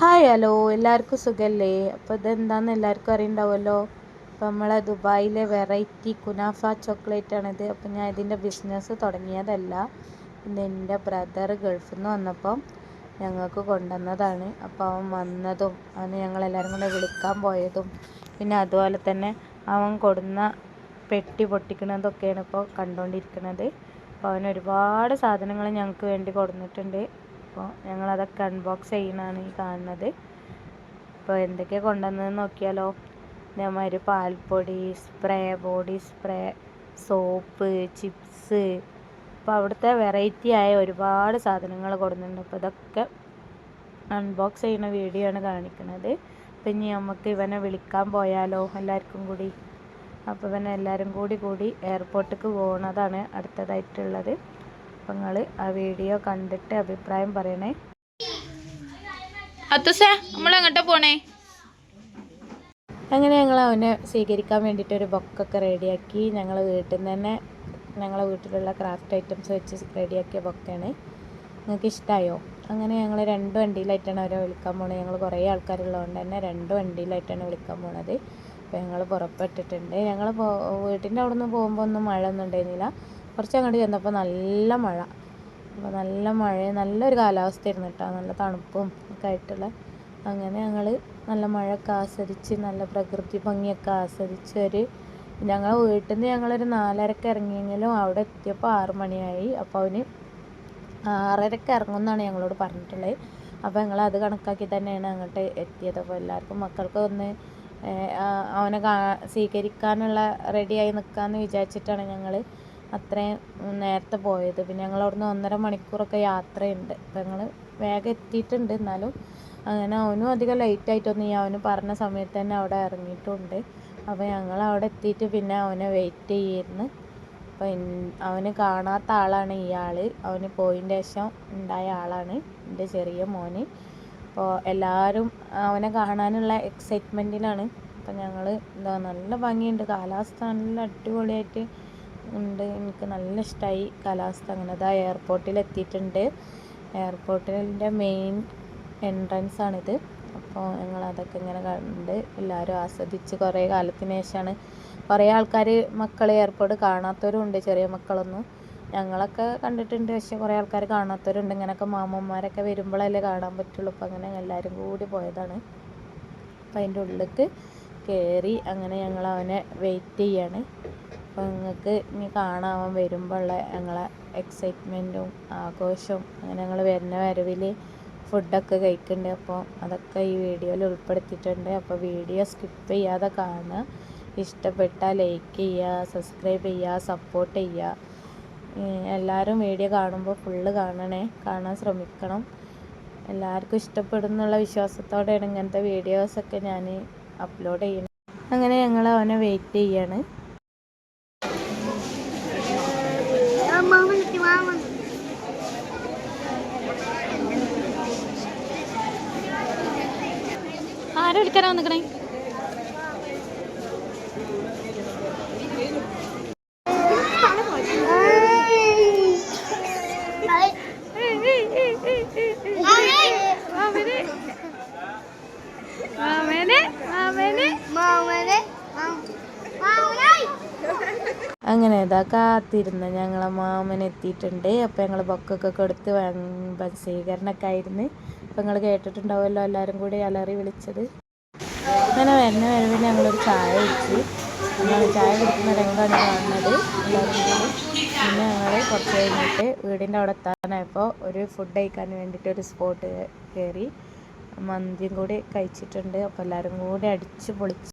Hi hello എല്ലാവർക്കും സുഖമല്ലേ? അപ്പോൾ ഇതെന്താണെന്ന് എല്ലാവർക്കും അറിയുണ്ടാവുമല്ലോ. അപ്പോൾ നമ്മളെ ദുബായിലെ വെറൈറ്റി കുനാഫ ചോക്ലേറ്റാണിത്. അപ്പോൾ ഞാൻ ഇതിൻ്റെ ബിസിനസ് തുടങ്ങിയതല്ല, പിന്നെ എൻ്റെ ബ്രദർ ഗൾഫിൽ നിന്ന് വന്നപ്പം ഞങ്ങൾക്ക് കൊണ്ടുവന്നതാണ്. അപ്പോൾ അവൻ വന്നതും അവന് ഞങ്ങളെല്ലാവരും കൂടെ വിളിക്കാൻ പോയതും പിന്നെ അതുപോലെ തന്നെ അവൻ കൊടുന്ന പെട്ടി പൊട്ടിക്കുന്നതൊക്കെയാണ് ഇപ്പോൾ കണ്ടുകൊണ്ടിരിക്കുന്നത്. അപ്പോൾ അവൻ ഒരുപാട് സാധനങ്ങൾ ഞങ്ങൾക്ക് വേണ്ടി കൊടുത്തിട്ടുണ്ട്. അപ്പോൾ ഞങ്ങളതൊക്കെ അൺബോക്സ് ചെയ്യണതാണ് ഈ കാണുന്നത്. അപ്പോൾ എന്തൊക്കെയാണ് കൊണ്ടുവന്നതെന്ന് നോക്കിയാലോ. ഇതേമാതിരി പാൽപ്പൊടി, spray, body spray, soap, chips, അപ്പോൾ അവിടുത്തെ വെറൈറ്റി ആയ ഒരുപാട് സാധനങ്ങൾ കൊടുക്കുന്നുണ്ട്. അപ്പോൾ ഇതൊക്കെ അൺബോക്സ് ചെയ്യുന്ന വീഡിയോ ആണ് കാണിക്കുന്നത്. അപ്പം ഇനി നമുക്ക് ഇവനെ വിളിക്കാൻ പോയാലോ എല്ലാവർക്കും കൂടി. അപ്പോൾ ഇവനെ എല്ലാവരും കൂടി എയർപോർട്ടിലേക്ക് പോകുന്നതാണ് അടുത്തതായിട്ടുള്ളത്. അപ്പം നിങ്ങൾ ആ വീഡിയോ കണ്ടിട്ട് അഭിപ്രായം പറയണേ. നമ്മളെങ്ങോട്ടാ പോണേ? അങ്ങനെ ഞങ്ങൾ അവനെ സ്വീകരിക്കാൻ വേണ്ടിയിട്ട് ഒരു ബൊക്കൊക്കെ റെഡിയാക്കി. ഞങ്ങൾ വീട്ടിൽ നിന്ന് തന്നെ ഞങ്ങളെ വീട്ടിലുള്ള ക്രാഫ്റ്റ് ഐറ്റംസ് വെച്ച് റെഡിയാക്കിയ ബൊക്കയാണ്. നിങ്ങൾക്ക് ഇഷ്ടമായോ? അങ്ങനെ ഞങ്ങൾ 2 വണ്ടിയിലായിട്ടാണ് അവരെ വിളിക്കാൻ പോകുന്നത്. ഞങ്ങൾ കുറേ ആൾക്കാരുള്ളതുകൊണ്ട് തന്നെ 2 വണ്ടിയിലായിട്ടാണ് വിളിക്കാൻ പോകുന്നത്. അപ്പോൾ ഞങ്ങൾ പുറപ്പെട്ടിട്ടുണ്ട്. ഞങ്ങൾ വീട്ടിൻ്റെ അവിടെ നിന്ന് പോകുമ്പോൾ ഒന്നും മഴ ഒന്നും ഉണ്ടായിരുന്നില്ല. കുറച്ച് അങ്ങോട്ട് ചെന്നപ്പോൾ നല്ല മഴ. അപ്പോൾ നല്ല മഴയും നല്ലൊരു കാലാവസ്ഥയായിരുന്നു കേട്ടോ, നല്ല തണുപ്പും ഒക്കെ ആയിട്ടുള്ള. അങ്ങനെ ഞങ്ങൾ നല്ല മഴയൊക്കെ ആസ്വദിച്ച് നല്ല പ്രകൃതി ഭംഗിയൊക്കെ ആസ്വദിച്ച് ഞങ്ങൾ വീട്ടിൽ നിന്ന് ഞങ്ങളൊരു 4:30 ഇറങ്ങിയെങ്കിലും അവിടെ എത്തിയപ്പോൾ 6 മണിയായി. അപ്പോൾ അവന് 6:30 ഇറങ്ങുമെന്നാണ് ഞങ്ങളോട് പറഞ്ഞിട്ടുള്ളത്. അപ്പോൾ ഞങ്ങൾ അത് കണക്കാക്കി തന്നെയാണ് അങ്ങോട്ട് എത്തിയത്. അപ്പോൾ എല്ലാവർക്കും മക്കൾക്ക് ഒന്ന് അവനെ സ്വീകരിക്കാനുള്ള റെഡിയായി നിൽക്കാമെന്ന് വിചാരിച്ചിട്ടാണ് ഞങ്ങൾ അത്രയും നേരത്തെ പോയത്. പിന്നെ ഞങ്ങൾ അവിടുന്ന് 1.5 മണിക്കൂറൊക്കെ യാത്രയുണ്ട്. അപ്പോൾ ഞങ്ങൾ വേഗം എത്തിയിട്ടുണ്ട്. എന്നാലും അങ്ങനെ അവനും അധികം ലേറ്റായിട്ടൊന്നും അവന് പറഞ്ഞ സമയത്ത് തന്നെ അവിടെ ഇറങ്ങിയിട്ടുണ്ട്. അപ്പോൾ ഞങ്ങൾ അവിടെ എത്തിയിട്ട് പിന്നെ അവനെ വെയിറ്റ് ചെയ്യുന്നു. അപ്പോൾ അവന് കാണാത്ത ആളാണ് ഇയാൾ. അവന് പോയതിൻ്റെ ശേഷം ഉണ്ടായ ആളാണ് എൻ്റെ ചെറിയ മോന്. അപ്പോൾ എല്ലാവരും അവനെ കാണാനുള്ള എക്സൈറ്റ്മെൻറ്റിലാണ്. അപ്പോൾ ഞങ്ങൾ നല്ല ഭംഗിയുണ്ട്, കാലാവസ്ഥ നല്ല അടിപൊളിയായിട്ട് ഉണ്ട്. എനിക്ക് നല്ല ഇഷ്ടമായി കാലാവസ്ഥ. അങ്ങനെ അതാ എയർപോർട്ടിൽ എത്തിയിട്ടുണ്ട്. എയർപോർട്ടിൻ്റെ മെയിൻ എൻട്രൻസ് ആണിത്. അപ്പോൾ ഞങ്ങൾ അതൊക്കെ ഇങ്ങനെ കണ്ട് എല്ലാവരും ആസ്വദിച്ച് കുറേ കാലത്തിന് ശേഷമാണ്. കുറേ ആൾക്കാർ മക്കൾ എയർപോർട്ട് കാണാത്തവരും ഉണ്ട്, ചെറിയ മക്കളൊന്നും. ഞങ്ങളൊക്കെ കണ്ടിട്ടുണ്ട്, പക്ഷേ കുറേ ആൾക്കാർ കാണാത്തവരുണ്ട്. ഇങ്ങനെയൊക്കെ മാമന്മാരൊക്കെ വരുമ്പോഴല്ലേ കാണാൻ പറ്റുള്ളൂ. അപ്പോൾ അങ്ങനെ എല്ലാവരും കൂടി പോയതാണ്. അപ്പോൾ അതിൻ്റെ ഉള്ളിലേക്ക് കയറി അങ്ങനെ ഞങ്ങൾ അവനെ വെയിറ്റ് ചെയ്യാണ്. അപ്പോൾ നിങ്ങൾക്ക് ഇനി കാണാൻ വരുമ്പോഴുള്ള ഞങ്ങളെ എക്സൈറ്റ്മെൻറ്റും ആഘോഷവും അങ്ങനെ ഞങ്ങൾ വരുന്ന വരവിൽ ഫുഡൊക്കെ കഴിക്കുന്നുണ്ട്. അപ്പോൾ അതൊക്കെ ഈ വീഡിയോയിൽ ഉൾപ്പെടുത്തിയിട്ടുണ്ട്. അപ്പോൾ വീഡിയോ സ്കിപ്പ് ചെയ്യാതെ കാണുക. ഇഷ്ടപ്പെട്ടാൽ ലൈക്ക് ചെയ്യുക, സബ്സ്ക്രൈബ് ചെയ്യുക, സപ്പോർട്ട് ചെയ്യുക. എല്ലാവരും വീഡിയോ കാണുമ്പോൾ ഫുള്ള് കാണാൻ ശ്രമിക്കണം. എല്ലാവർക്കും ഇഷ്ടപ്പെടുന്നുള്ള വിശ്വാസത്തോടെയാണ് ഇങ്ങനത്തെ വീഡിയോസൊക്കെ ഞാൻ അപ്ലോഡ് ചെയ്യുന്നത്. അങ്ങനെ ഞങ്ങൾ അവനെ വെയിറ്റ് ചെയ്യാണ്. ആരെ വിളിക്കാനാ വന്നിക്കണേ? അങ്ങനെ ഇതാ കാത്തിരുന്ന് ഞങ്ങളെ മാമൻ എത്തിയിട്ടുണ്ട്. അപ്പോൾ ഞങ്ങൾ ബൊക്കൊക്കെ കൊടുത്ത് സ്വീകരണമൊക്കെ ആയിരുന്നു. അപ്പോൾ നിങ്ങൾ കേട്ടിട്ടുണ്ടാവുമല്ലോ എല്ലാവരും കൂടി അലറി വിളിച്ചത്. അങ്ങനെ വരുന്ന വരവിൽ ഞങ്ങളൊരു ചായ കുടിച്ച് ചായ കുടിക്കുന്ന രംഗമാണ് കാണുന്നത് എല്ലാവരും കൂടി. പിന്നെ ഞങ്ങൾ കുറച്ച് കഴിഞ്ഞിട്ട് വീടിൻ്റെ അവിടെ എത്താനായപ്പോൾ ഒരു ഫുഡ് കഴിക്കാൻ വേണ്ടിയിട്ട് ഒരു സ്പോട്ട് കയറി മന്തിയും കൂടി കഴിച്ചിട്ടുണ്ട്. അപ്പോൾ എല്ലാവരും കൂടി അടിച്ച് പൊളിച്ച്